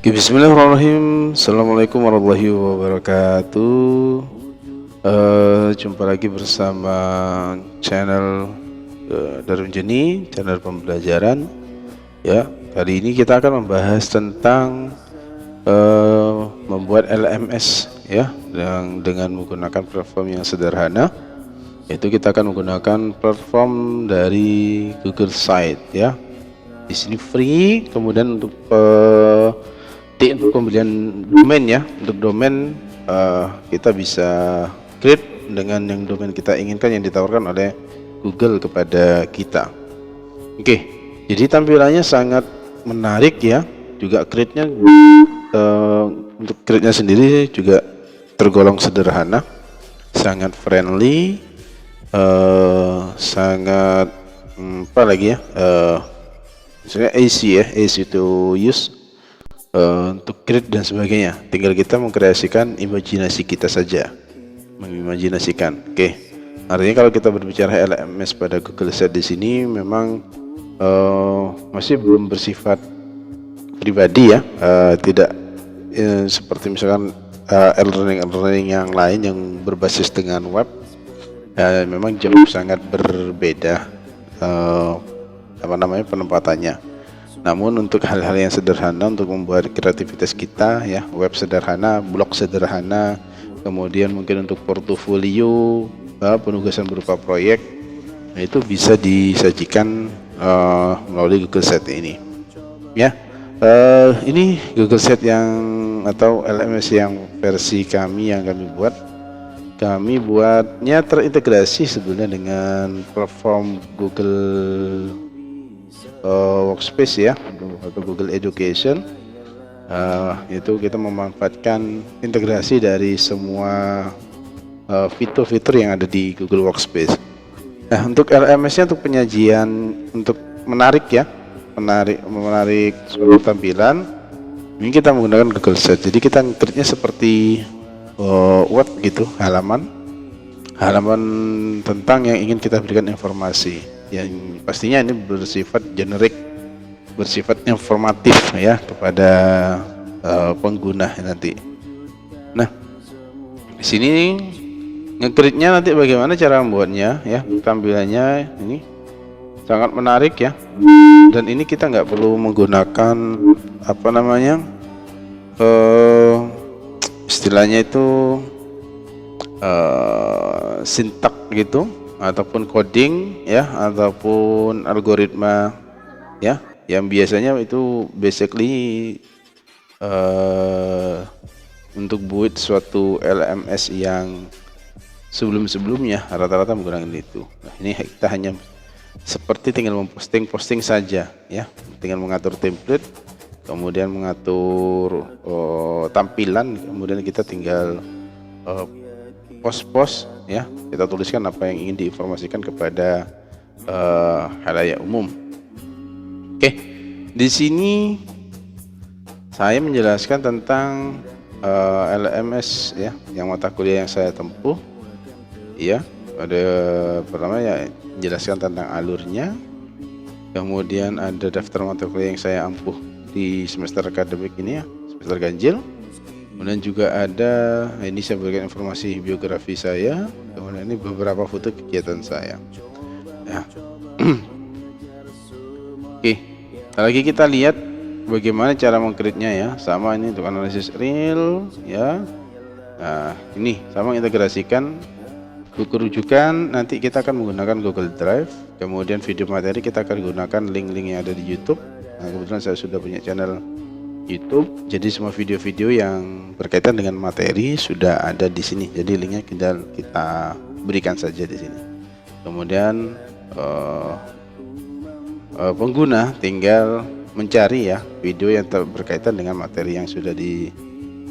Oke, bismillahirrahmanirrahim. Assalamualaikum warahmatullahi wabarakatuh. Jumpa lagi bersama channel Darun Jeni, channel pembelajaran. Ya, kali ini kita akan membahas tentang membuat LMS ya, dengan menggunakan platform yang sederhana. Yaitu kita akan menggunakan platform dari Google Site ya. Di sini free, kemudian untuk pembelian domain ya, untuk domain kita bisa create dengan yang domain kita inginkan yang ditawarkan oleh Google kepada kita. Oke, jadi tampilannya sangat menarik ya, juga create-nya untuk create-nya sendiri juga tergolong sederhana, sangat friendly, sangat apa lagi ya, misalnya easy to use untuk create dan sebagainya. Tinggal kita mengkreasikan imajinasi kita saja, mengimajinasikan. Oke, artinya kalau kita berbicara LMS pada Google Site di sini memang masih belum bersifat pribadi ya, tidak seperti misalkan e-learning yang lain yang berbasis dengan web. Memang jauh sangat berbeda penempatannya. Namun untuk hal-hal yang sederhana, untuk membuat kreativitas kita ya, web sederhana, blog sederhana, kemudian mungkin untuk portofolio, penugasan berupa proyek, itu bisa disajikan melalui Google Site ini ya. Ini Google Site yang atau LMS yang versi kami yang kami buatnya terintegrasi sebenarnya dengan platform Google Workspace ya, atau Google Education. Itu kita memanfaatkan integrasi dari semua fitur-fitur yang ada di Google Workspace. Nah, untuk LMS-nya, untuk penyajian, untuk menarik suatu tampilan, ini kita menggunakan Google Site. Jadi kita create-nya seperti web gitu, halaman tentang yang ingin kita berikan informasi, yang pastinya ini bersifat generik, bersifat informatif ya kepada pengguna nanti. Nah, di sini nge-create-nya nanti bagaimana cara membuatnya ya, tampilannya ini sangat menarik ya, dan ini kita nggak perlu menggunakan istilahnya itu sintak gitu, ataupun coding ya, ataupun algoritma ya, yang biasanya itu basically untuk buat suatu LMS yang sebelumnya rata-rata menggunakan itu. Nah, ini kita hanya seperti tinggal memposting saja ya, tinggal mengatur template, kemudian mengatur tampilan, kemudian kita tinggal post ya, kita tuliskan apa yang ingin diinformasikan kepada khalayak umum. Oke, di sini saya menjelaskan tentang LMS ya, yang mata kuliah yang saya tempuh ya. Pada pertama ya, menjelaskan tentang alurnya, kemudian ada daftar mata kuliah yang saya ampuh di semester akademik ini ya, semester ganjil. Kemudian juga ada, ini saya berikan informasi biografi saya, kemudian ini beberapa foto kegiatan saya ya. Oke, lagi kita lihat bagaimana cara mengcreate-nya ya. Sama ini untuk analisis real ya. Nah, ini sama integrasikan buku rujukan, nanti kita akan menggunakan Google Drive, kemudian video materi kita akan gunakan link-link yang ada di YouTube. Nah, kebetulan saya sudah punya channel YouTube, jadi semua video-video yang berkaitan dengan materi sudah ada di sini. Jadi linknya kita berikan saja di sini. Kemudian pengguna tinggal mencari ya video yang berkaitan dengan materi yang sudah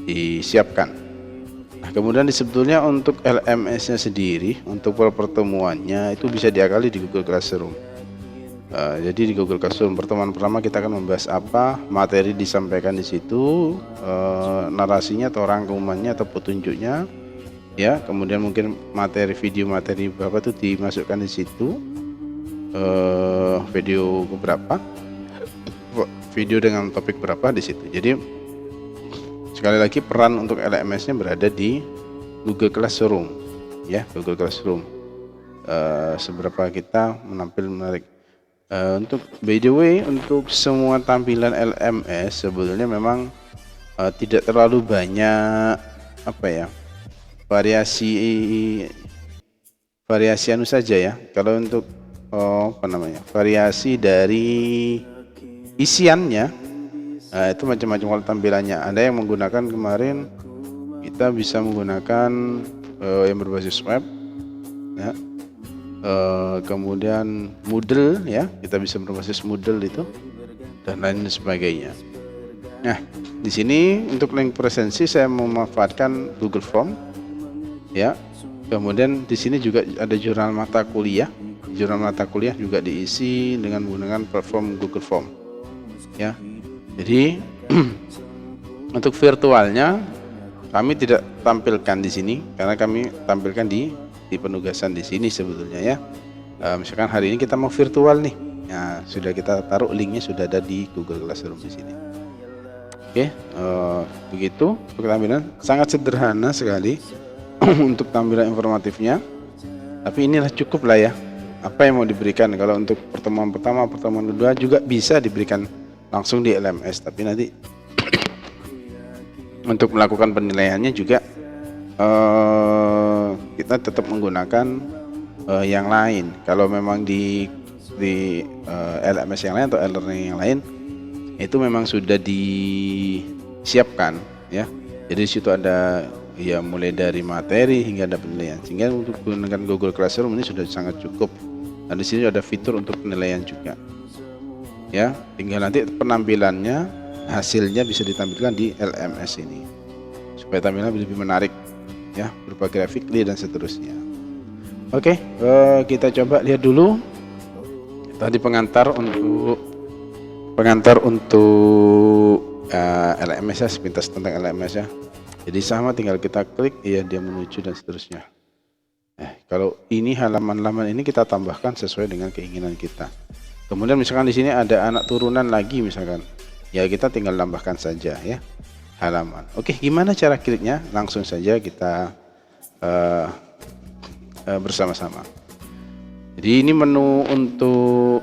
disiapkan. Nah, kemudian sebetulnya untuk LMS-nya sendiri, untuk pertemuannya itu bisa diakali di Google Classroom. Jadi di Google Classroom pertemuan pertama kita akan membahas apa, materi disampaikan di situ, narasinya atau rangkumannya atau petunjuknya ya, kemudian mungkin materi berapa itu dimasukkan di situ, video beberapa, video dengan topik berapa di situ. Jadi sekali lagi peran untuk LMS-nya berada di Google Classroom, ya, Google Classroom. Seberapa kita menampil menarik. Untuk by the way, untuk semua tampilan LMS sebetulnya memang tidak terlalu banyak variasi anu saja ya. Kalau untuk variasi dari isiannya, itu macam-macam kalau tampilannya. Ada yang menggunakan kemarin kita bisa menggunakan yang berbasis web, ya. Kemudian Moodle, ya, kita bisa berbasis Moodle itu dan lain sebagainya. Nah, di sini untuk link presensi saya memanfaatkan Google Form, ya. Kemudian di sini juga ada jurnal mata kuliah. Jurnal mata kuliah juga diisi dengan menggunakan platform Google Form, ya. Jadi untuk virtualnya kami tidak tampilkan di sini karena kami tampilkan di penugasan di sini sebetulnya, ya. Misalkan hari ini kita mau virtual nih, ya, sudah kita taruh linknya, sudah ada di Google Classroom di sini. Oke, begitu untuk tampilan, sangat sederhana sekali untuk tampilan informatifnya, tapi inilah cukup lah ya apa yang mau diberikan. Kalau untuk pertemuan pertama, pertemuan kedua juga bisa diberikan langsung di LMS, tapi nanti untuk melakukan penilaiannya juga kita tetap menggunakan yang lain. Kalau memang di LMS yang lain atau e-learning yang lain itu memang sudah disiapkan, ya. Jadi di situ ada ya mulai dari materi hingga ada penilaian. Sehingga untuk menggunakan Google Classroom ini sudah sangat cukup. Dan di sini ada fitur untuk penilaian juga. Ya, tinggal nanti penampilannya, hasilnya bisa ditampilkan di LMS ini supaya tampilannya lebih menarik, ya, berupa graphically dan seterusnya. Oke, kita coba lihat dulu tadi pengantar untuk LMS ya, sepintas tentang LMS ya. Jadi sama, tinggal kita klik, ya, dia menuju dan seterusnya. Kalau ini halaman-halaman ini kita tambahkan sesuai dengan keinginan kita. Kemudian misalkan di sini ada anak turunan lagi misalkan, ya kita tinggal tambahkan saja, ya, halaman. Oke, gimana cara kliknya? Langsung saja kita bersama-sama. Jadi ini menu untuk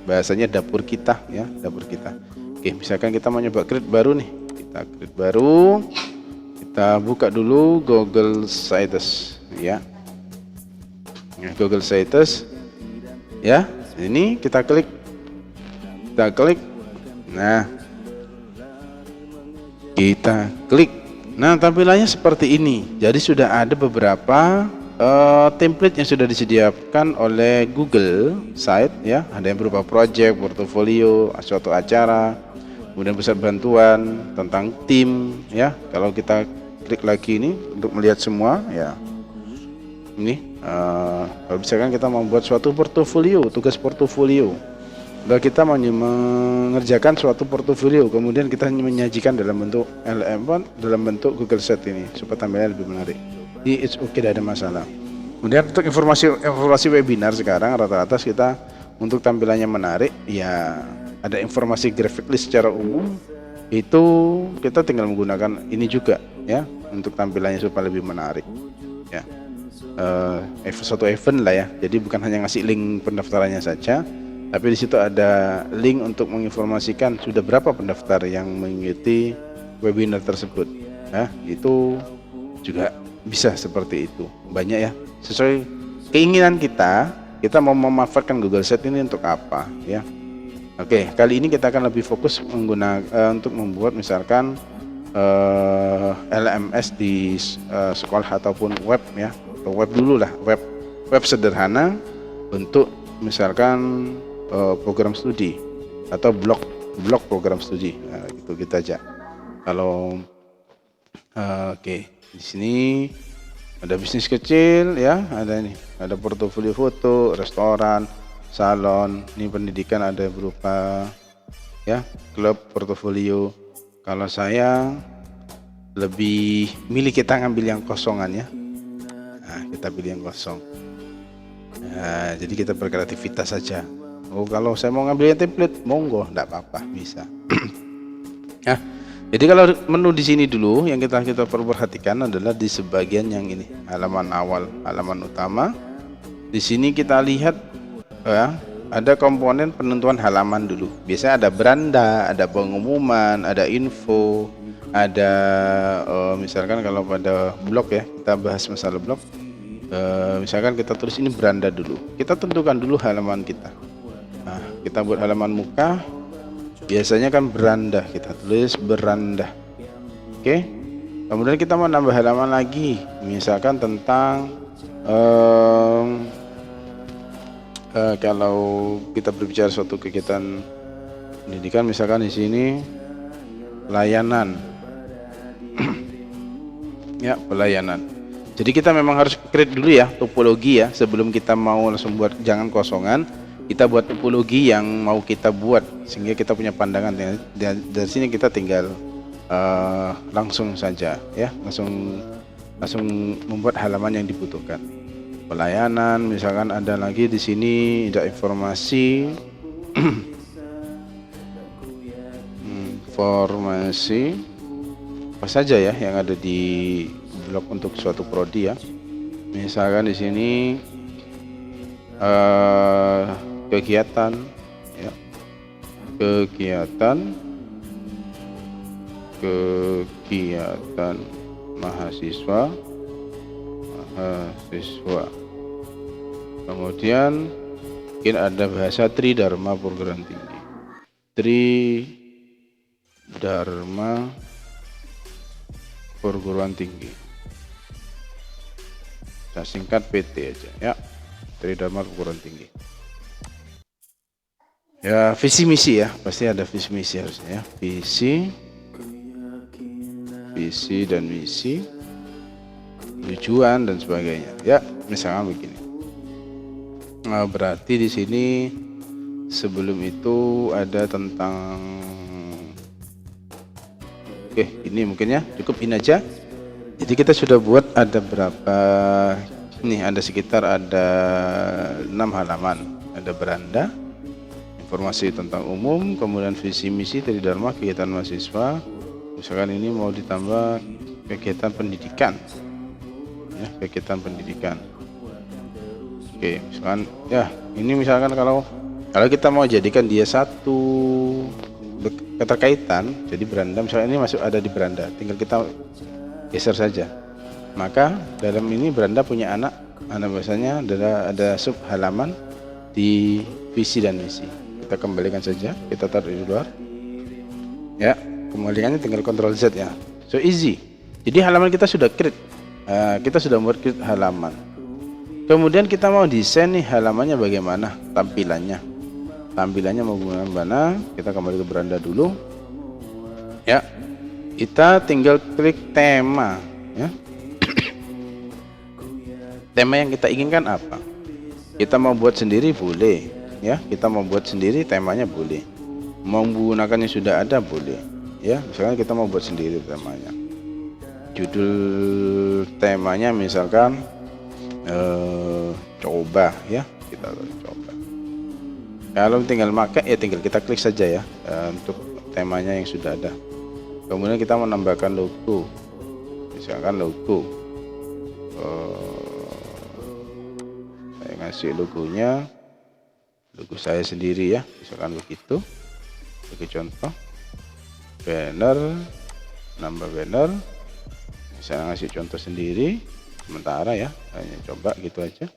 bahasanya dapur kita, ya, dapur kita. Oke, misalkan kita mau nyoba create baru nih, kita create baru, kita buka dulu Google Sites, ya. Google Sites, ya. Ini kita klik, nah, kita klik. Nah, tampilannya seperti ini. Jadi sudah ada beberapa template yang sudah disediakan oleh Google Site, ya. Ada yang berupa project, portofolio, suatu acara, kemudian pusat bantuan tentang tim, ya. Kalau kita klik lagi ini untuk melihat semua, ya. Ini kalau misalkan kita membuat suatu portofolio, tugas portofolio. Kalau kita mau mengerjakan suatu portofolio, kemudian kita menyajikan dalam bentuk dalam bentuk Google Sheet ini supaya tampilannya lebih menarik. Jadi it's okay, tidak ada masalah. Kemudian untuk informasi webinar sekarang rata-rata kita untuk tampilannya menarik, ya, ada informasi graphically secara umum itu kita tinggal menggunakan ini juga, ya, untuk tampilannya supaya lebih menarik, ya. Suatu event lah, ya. Jadi bukan hanya ngasih link pendaftarannya saja, tapi di situ ada link untuk menginformasikan sudah berapa pendaftar yang mengikuti webinar tersebut. Nah, itu juga bisa seperti itu. Banyak, ya. Sesuai keinginan kita mau memanfaatkan Google Sheet ini untuk apa, ya. Oke, kali ini kita akan lebih fokus menggunakan untuk membuat misalkan LMS di sekolah ataupun web, ya. Atau web dulu lah, web sederhana untuk misalkan program studi atau blog program studi, nah, gitu aja. Kalau oke, di sini ada bisnis kecil, ya, ada portofolio foto, restoran, salon. Ini pendidikan ada berupa, ya, klub, portofolio. Kalau saya lebih milih kita ngambil yang kosongan, ya. Nah, kita pilih yang kosong. Nah, jadi kita berkreativitas saja. Oh, kalau saya mau ngambil yang template, monggo, enggak apa-apa, bisa. Nah, Jadi kalau menu di sini dulu yang kita perhatikan adalah di sebagian yang ini, halaman awal, halaman utama. Di sini kita lihat ya, ada komponen penentuan halaman dulu. Biasanya ada beranda, ada pengumuman, ada info, ada misalkan kalau pada blog ya, kita bahas masalah blog. Misalkan kita tulis ini beranda dulu. Kita tentukan dulu halaman kita. Nah, kita buat halaman muka. Biasanya kan beranda, kita tulis beranda. Oke. Kemudian kita mau nambah halaman lagi, misalkan tentang kalau kita berbicara suatu kegiatan pendidikan, misalkan di sini pelayanan. Ya, pelayanan. Jadi kita memang harus create dulu ya topologi ya, sebelum kita mau langsung buat, jangan kosongan. Kita buat topologi yang mau kita buat sehingga kita punya pandangan. Dari sini kita tinggal langsung saja ya, langsung membuat halaman yang dibutuhkan. Pelayanan, misalkan ada lagi di sini ada informasi informasi apa saja ya yang ada di blog untuk suatu prodi ya. Misalkan di sini kegiatan ya, kegiatan mahasiswa. Kemudian mungkin ada bahasa Tridharma perguruan tinggi, Tridharma perguruan tinggi, saya singkat PT aja ya, Tridharma perguruan tinggi. Ya, visi misi ya, pasti ada visi misi harusnya ya, visi dan misi, tujuan dan sebagainya ya, misalnya begini. Nah, berarti di sini sebelum itu ada tentang, oke ini mungkin ya, cukup ini aja. Jadi kita sudah buat ada berapa nih, ada sekitar ada 6 halaman. Ada beranda, informasi tentang umum, kemudian visi misi Tridharma kegiatan mahasiswa. Misalkan ini mau ditambah kegiatan pendidikan ya, kegiatan pendidikan. Oke, misalkan ya ini misalkan kalau kita mau jadikan dia satu keterkaitan, jadi beranda misalnya ini masuk ada di beranda, tinggal kita geser saja. Maka dalam ini beranda punya anak biasanya ada sub halaman di visi dan misi. Kita kembalikan saja, kita taruh di luar ya, kembalikannya tinggal Ctrl Z ya, so easy. Jadi halaman kita sudah create, kita sudah membuat create halaman. Kemudian kita mau desain nih halamannya bagaimana, tampilannya mau bagaimana. Kita kembali ke beranda dulu ya, kita tinggal klik tema ya. Tema yang kita inginkan apa, kita mau buat sendiri boleh ya, kita mau buat sendiri temanya boleh, mau menggunakan yang sudah ada boleh ya. Misalkan kita mau buat sendiri temanya, judul temanya misalkan coba ya, kita coba. Kalau tinggal pakai ya tinggal kita klik saja ya, untuk temanya yang sudah ada. Kemudian kita menambahkan logo, misalkan logo, saya ngasih logonya, logo saya sendiri ya, misalkan begitu. Sebagai contoh, banner, nambah banner, misalnya ngasih contoh sendiri sementara ya, hanya coba gitu aja.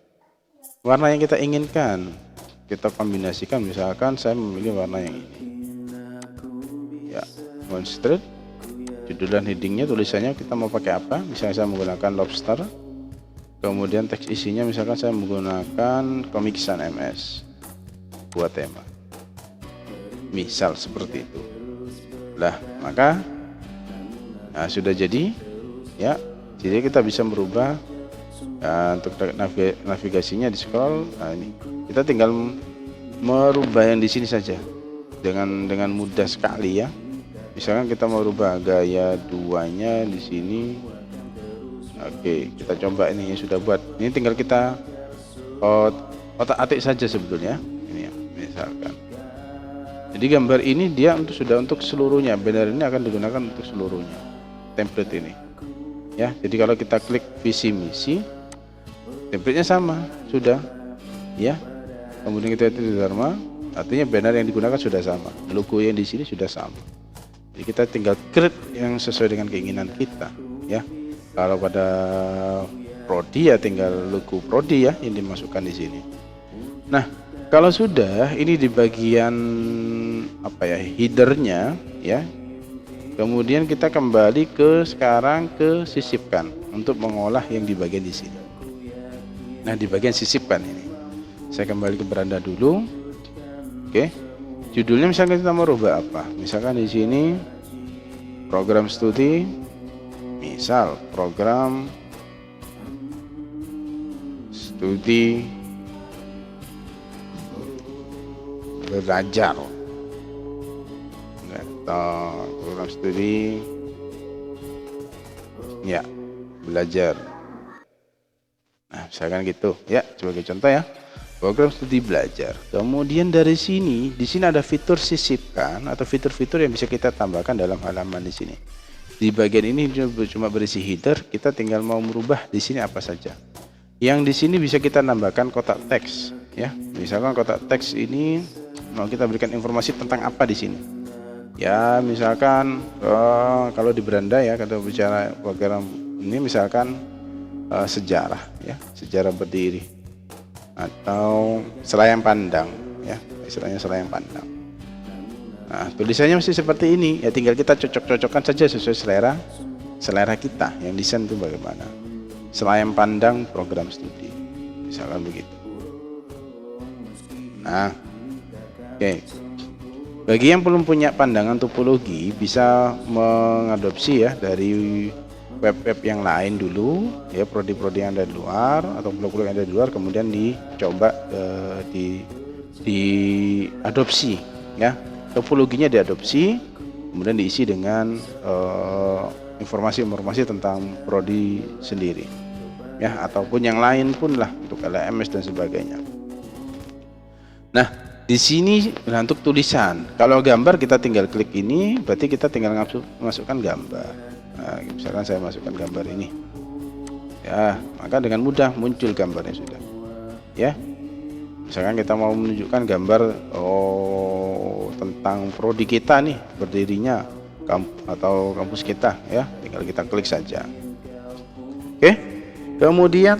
Warna yang kita inginkan kita kombinasikan, misalkan saya memilih warna yang ini ya, monster. Judul dan headingnya, tulisannya kita mau pakai apa, misalnya saya menggunakan lobster. Kemudian teks isinya misalkan saya menggunakan Comic Sans MS buat tema, misal seperti itu lah. Maka sudah jadi ya, jadi kita bisa merubah untuk navigasinya di scroll. Nah, ini kita tinggal merubah yang di sini saja dengan mudah sekali ya. Misalkan kita mau rubah gaya 2-nya di sini. Oke, kita coba ini yang sudah buat. Ini tinggal kita otak-atik saja sebetulnya. Ini ya, misalkan Jadi gambar ini dia sudah untuk seluruhnya, banner ini akan digunakan untuk seluruhnya template ini ya. Jadi kalau kita klik visi misi, template-nya sama sudah ya. Kemudian kita itu Dharma, artinya banner yang digunakan sudah sama, logo yang di sini sudah sama. Jadi kita tinggal create yang sesuai dengan keinginan kita ya. Kalau pada prodi ya tinggal logo prodi ya yang dimasukkan di sini. Nah, kalau sudah ini di bagian headernya ya. Kemudian kita kembali sekarang ke sisipkan untuk mengolah yang di bagian di sini. Nah, di bagian sisipkan ini saya kembali ke beranda dulu. Oke. Judulnya misalkan kita mau rubah apa? Misalkan di sini program studi, misal program studi belajar atau program studi ya belajar. Nah, misalkan gitu ya, sebagai contoh ya, program studi belajar. Kemudian dari sini, di sini ada fitur sisipkan atau fitur-fitur yang bisa kita tambahkan dalam halaman di sini. Di bagian ini cuma berisi header, kita tinggal mau merubah di sini apa saja. Yang di sini bisa kita tambahkan kotak teks ya. Misalkan kotak teks ini mau kita berikan informasi tentang apa di sini. Ya, misalkan kalau di beranda ya, kalau bicara program ini misalkan sejarah ya, sejarah berdiri atau selayang pandang ya, istilahnya selayang pandang. Nah, tulisannya mesti seperti ini ya, tinggal kita cocok-cocokkan saja sesuai selera kita yang desain itu bagaimana. Selayang pandang program studi misalkan begitu. Nah, oke. Bagi yang belum punya pandangan topologi bisa mengadopsi ya dari web-web yang lain dulu ya, prodi-prodi yang ada di luar atau blog-blog yang ada di luar, kemudian dicoba diadopsi ya, topologinya diadopsi, kemudian diisi dengan informasi-informasi tentang prodi sendiri ya, ataupun yang lain pun lah untuk LMS dan sebagainya. Nah, di sini untuk tulisan, kalau gambar kita tinggal klik ini, berarti kita tinggal masukkan gambar. Nah, misalkan saya masukkan gambar ini ya, maka dengan mudah muncul gambarnya sudah ya. Misalkan kita mau menunjukkan gambar tentang prodi kita nih, berdirinya atau kampus kita ya, tinggal kita klik saja. Oke. Kemudian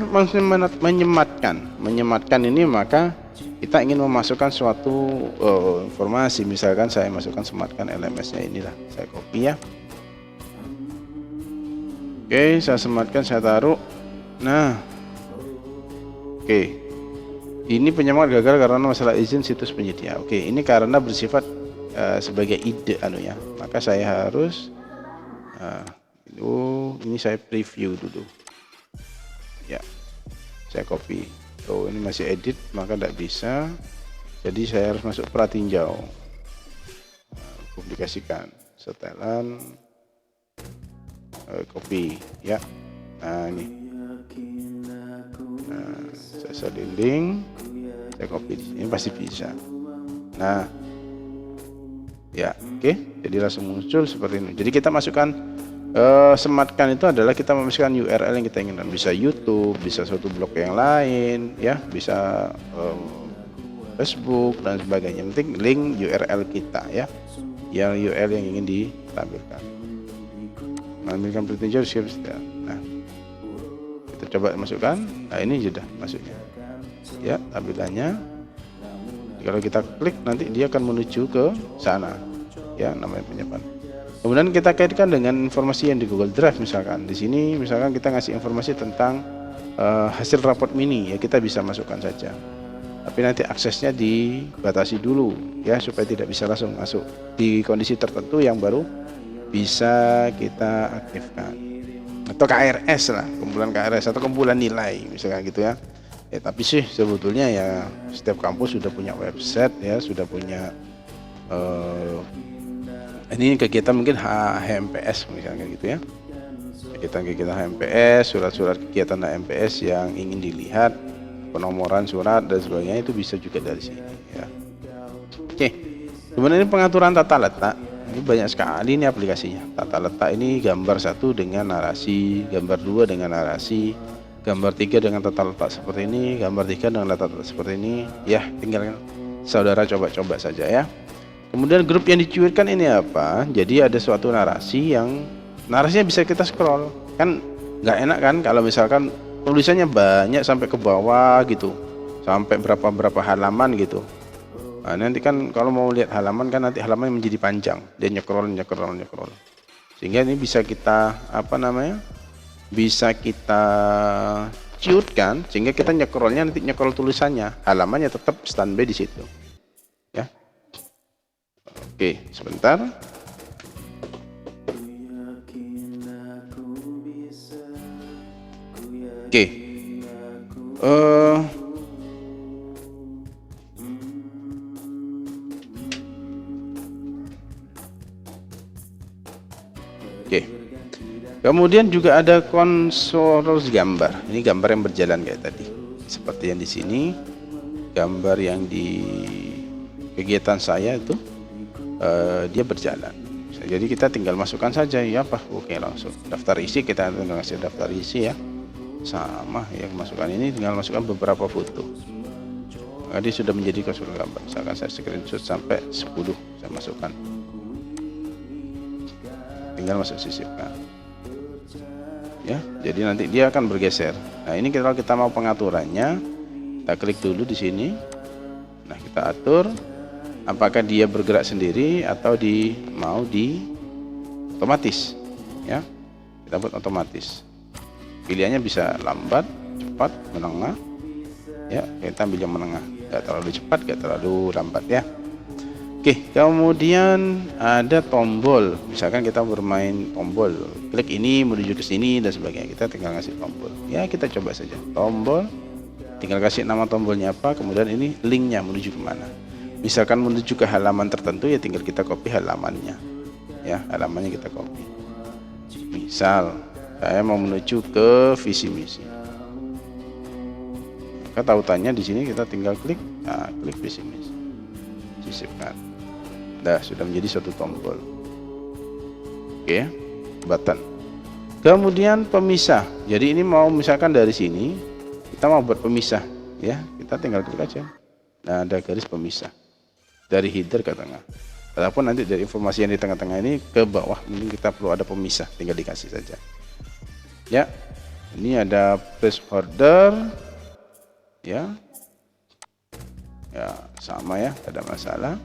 menyematkan ini, maka kita ingin memasukkan suatu informasi. Misalkan saya masukkan sematkan LMS-nya, inilah saya copy ya. Oke, saya sematkan, saya taruh. Nah, oke, ini penyemat gagal karena masalah izin situs penyedia. Oke, ini karena bersifat sebagai ide ya, maka saya harus ini saya preview dulu ya, saya copy. Ini masih edit, maka tidak bisa, jadi saya harus masuk pratinjau, publikasikan, setelan, copy ya. Nah, ini saya salin link, saya copy di sini, pasti bisa. Nah ya, oke, jadi langsung muncul seperti ini. Jadi kita masukkan sematkan itu adalah kita memasukkan URL yang kita inginkan, bisa YouTube, bisa suatu blog yang lain ya, bisa Facebook dan sebagainya. Yang penting link URL kita ya, yang URL yang ingin ditampilkan. Menampilkan pretinjau deskripsi. Nah, kita coba masukkan. Nah, ini sudah masuknya ya, tampilannya. Kalau kita klik nanti dia akan menuju ke sana ya, namanya penyimpanan. Kemudian kita kaitkan dengan informasi yang di Google Drive. Misalkan di sini, misalkan kita ngasih informasi tentang hasil raport mini ya, kita bisa masukkan saja. Tapi nanti aksesnya dibatasi dulu ya, supaya tidak bisa langsung masuk. Di kondisi tertentu yang baru bisa kita aktifkan. Atau KRS lah, kumpulan KRS atau kumpulan nilai misalkan gitu ya. Tapi sih sebetulnya ya setiap kampus sudah punya website ya, sudah punya ini kegiatan mungkin HMPS misalnya gitu ya, kegiatan HMPS, surat-surat kegiatan HMPS yang ingin dilihat, penomoran surat dan sebagainya, itu bisa juga dari sini ya. Oke, Kemudian ini pengaturan tata letak. Ini banyak sekali ini aplikasinya. Tata letak ini gambar 1 dengan narasi, gambar 2 dengan narasi, gambar 3 dengan tata letak seperti ini, gambar 3 dengan tata letak seperti ini. Ya, tinggal saudara coba-coba saja ya. Kemudian grup yang dicuitkan ini apa? Jadi ada suatu narasi yang narasinya bisa kita scroll. Kan nggak enak kan kalau misalkan tulisannya banyak sampai ke bawah gitu, sampai berapa halaman gitu. Nah, nanti kan kalau mau lihat halaman kan nanti halaman menjadi panjang, dia nyekrol. Sehingga ini bisa kita bisa kita ciutkan sehingga kita nyekrolnya nanti nyekrol tulisannya, halamannya tetap standby di situ. Ya. Oke, sebentar. Oke. Oke. Kemudian juga ada konsolos gambar. Ini gambar yang berjalan kayak tadi. Seperti yang di sini, gambar yang di kegiatan saya itu dia berjalan. Jadi kita tinggal masukkan saja ya Pak. Oke, langsung daftar isi, kita tinggal kasih daftar isi ya. Sama ya, masukkan ini tinggal masukkan beberapa foto. Jadi sudah menjadi konsolos gambar. Misalkan saya screenshot sampai 10 saya masukkan. Tinggal masuk sisipkan ya, jadi nanti dia akan bergeser. Nah ini kalau kita mau pengaturannya, kita klik dulu di sini. Nah kita atur apakah dia bergerak sendiri atau mau di otomatis ya. Kita buat otomatis, pilihannya bisa lambat, cepat, menengah ya. Kita ambil yang menengah, gak terlalu cepat, gak terlalu lambat ya. Oke, kemudian ada tombol. Misalkan kita bermain tombol, klik ini menuju ke sini dan sebagainya. Kita tinggal ngasih tombol. Ya, kita coba saja. Tombol, tinggal kasih nama tombolnya apa, kemudian ini linknya menuju kemana. Misalkan menuju ke halaman tertentu ya tinggal kita copy halamannya. Ya, halamannya kita copy. Misal, saya mau menuju ke visi misi. Maka tautannya di sini kita tinggal klik, klik visi misi. Sisipkan. Nah, sudah menjadi suatu tombol. Oke, button. Kemudian pemisah. Jadi ini mau misalkan dari sini kita mau buat pemisah, ya kita tinggal klik aja. Nah, ada garis pemisah dari header ke tengah. Ataupun nanti dari informasi yang di tengah-tengah ini ke bawah, ini kita perlu ada pemisah, tinggal dikasih saja. Ya, ini ada place order, ya, sama ya, ada masalah.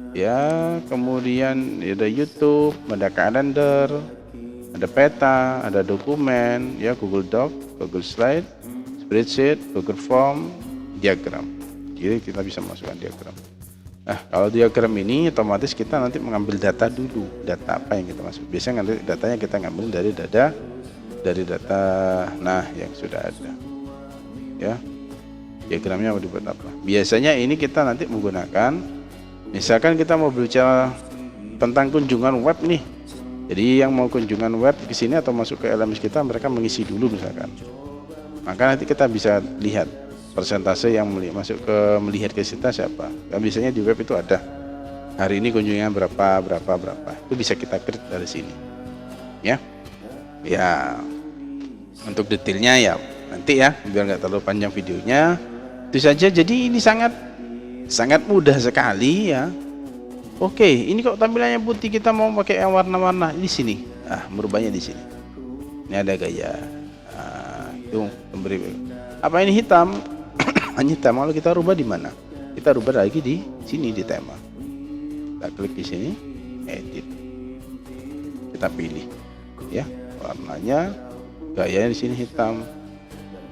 Ya, kemudian ada YouTube, ada kalender, ada peta, ada dokumen, ya Google Doc, Google Slide, spreadsheet, Google Form, diagram. Jadi kita bisa masukkan diagram. Nah, kalau diagram ini otomatis kita nanti mengambil data dulu, data apa yang kita masuk. Biasanya nanti datanya kita ngambil dari data nah yang sudah ada. Ya. Diagramnya mau dibuat apa? Biasanya ini kita nanti menggunakan, misalkan kita mau berbicara tentang kunjungan web nih. Jadi yang mau kunjungan web ke sini atau masuk ke LMS kita, mereka mengisi dulu misalkan. Maka nanti kita bisa lihat persentase yang melihat ke kita siapa. Dan biasanya di web itu ada hari ini kunjungan berapa. Itu bisa kita create dari sini. Ya. Ya. Untuk detailnya ya nanti ya, biar nggak terlalu panjang videonya. Itu saja. Jadi ini sangat mudah sekali ya. Oke, ini kok tampilannya putih, kita mau pakai yang warna-warna di sini. Merubahnya di sini. Ini ada gaya. Itu memberi. Apa ini hitam? Hanya hitam. Kalau kita rubah di mana? Kita rubah lagi di sini di tema. Kita klik di sini, edit. Kita pilih, ya warnanya, gayanya di sini hitam.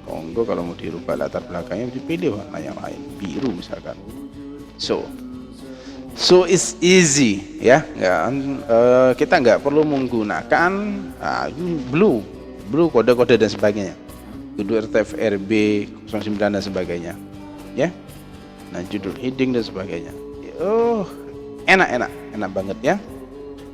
Monggo kalau mau dirubah latar belakangnya dipilih warna yang lain, biru misalkan. So it's easy ya. Kita nggak perlu menggunakan blue kode-kode dan sebagainya, kudu RTF-RB 09 dan sebagainya ya. Nah, judul heading dan sebagainya. Enak banget ya.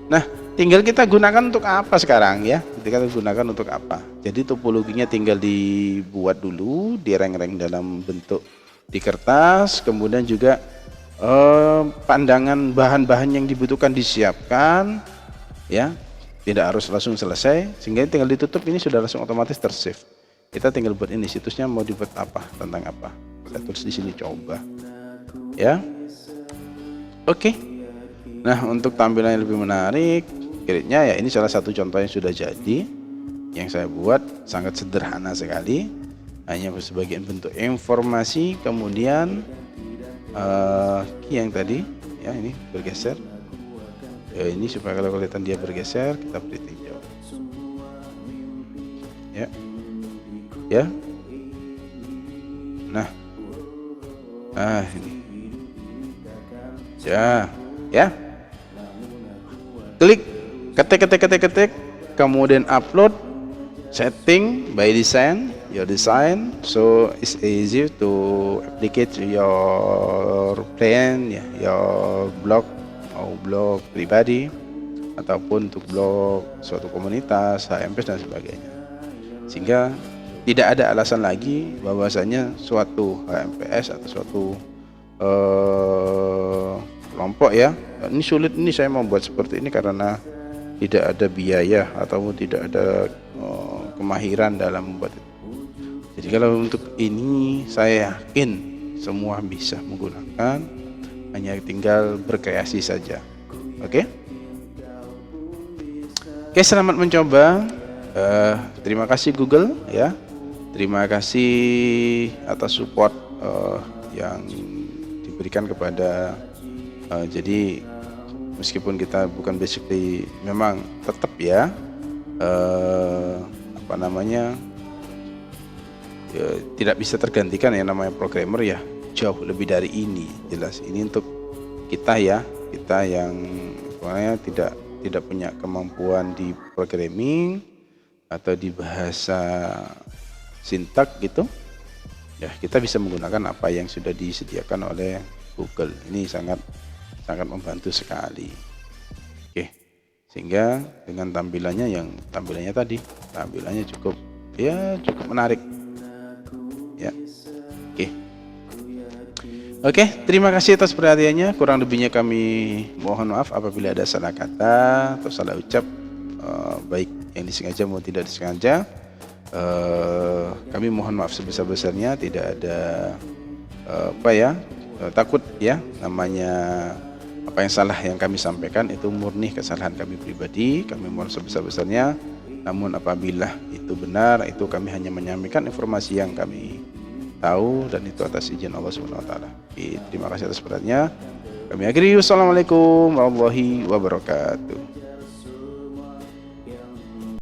Nah, tinggal kita gunakan untuk apa sekarang ya? Kita gunakan untuk apa? Jadi topologinya tinggal dibuat dulu, direng-reng dalam bentuk di kertas, kemudian juga pandangan bahan-bahan yang dibutuhkan disiapkan, ya, tidak harus langsung selesai, sehingga tinggal ditutup, ini sudah langsung otomatis tersave. Kita tinggal buat ini, situsnya mau dibuat apa, tentang apa, saya tulis di sini coba, ya. Oke. Nah, untuk tampilan yang lebih menarik, kayaknya ya ini salah satu contoh yang sudah jadi, yang saya buat sangat sederhana sekali, hanya sebagian bentuk informasi, kemudian key yang tadi, ya ini bergeser. Ya, ini supaya kalau kelihatan dia bergeser, kita beri tinjau. Ya. Ya. Nah. Ini. Ya. Klik, ketik, kemudian upload, setting by design, your design, so it's easy to applicate your plan, ya, your blog, mau blog pribadi ataupun untuk blog suatu komunitas, HMPS dan sebagainya, sehingga tidak ada alasan lagi bahwasanya suatu HMPS atau suatu kelompok, ya, ini sulit, ini saya mau buat seperti ini karena tidak ada biaya atau tidak ada kemahiran dalam membuat itu. Jadi kalau untuk ini saya yakin semua bisa menggunakan, hanya tinggal berkreasi saja. Oke, selamat mencoba. Terima kasih Google, ya. Terima kasih atas support yang diberikan kepada. Jadi meskipun kita bukan basically, memang tetap ya, tidak bisa tergantikan yang namanya programmer, ya, jauh lebih dari ini, jelas. Ini untuk kita, ya, kita yang tidak punya kemampuan di programming atau di bahasa sintak gitu, ya, kita bisa menggunakan apa yang sudah disediakan oleh Google. Ini sangat membantu sekali. Oke, sehingga dengan tampilannya cukup menarik, ya. Oke, terima kasih atas perhatiannya. Kurang lebihnya kami mohon maaf apabila ada salah kata atau salah ucap, baik yang disengaja maupun tidak disengaja. Kami mohon maaf sebesar-besarnya. Tidak ada takut, ya, namanya apa yang salah yang kami sampaikan itu murni kesalahan kami pribadi. Kami mohon sebesar-besarnya. Namun apabila itu benar, itu kami hanya menyampaikan informasi yang kami tahu, dan itu atas izin Allah Subhanahu wa taala. Terima kasih atas perhatiannya. Kami akhiri. Wassalamualaikum warahmatullahi wabarakatuh.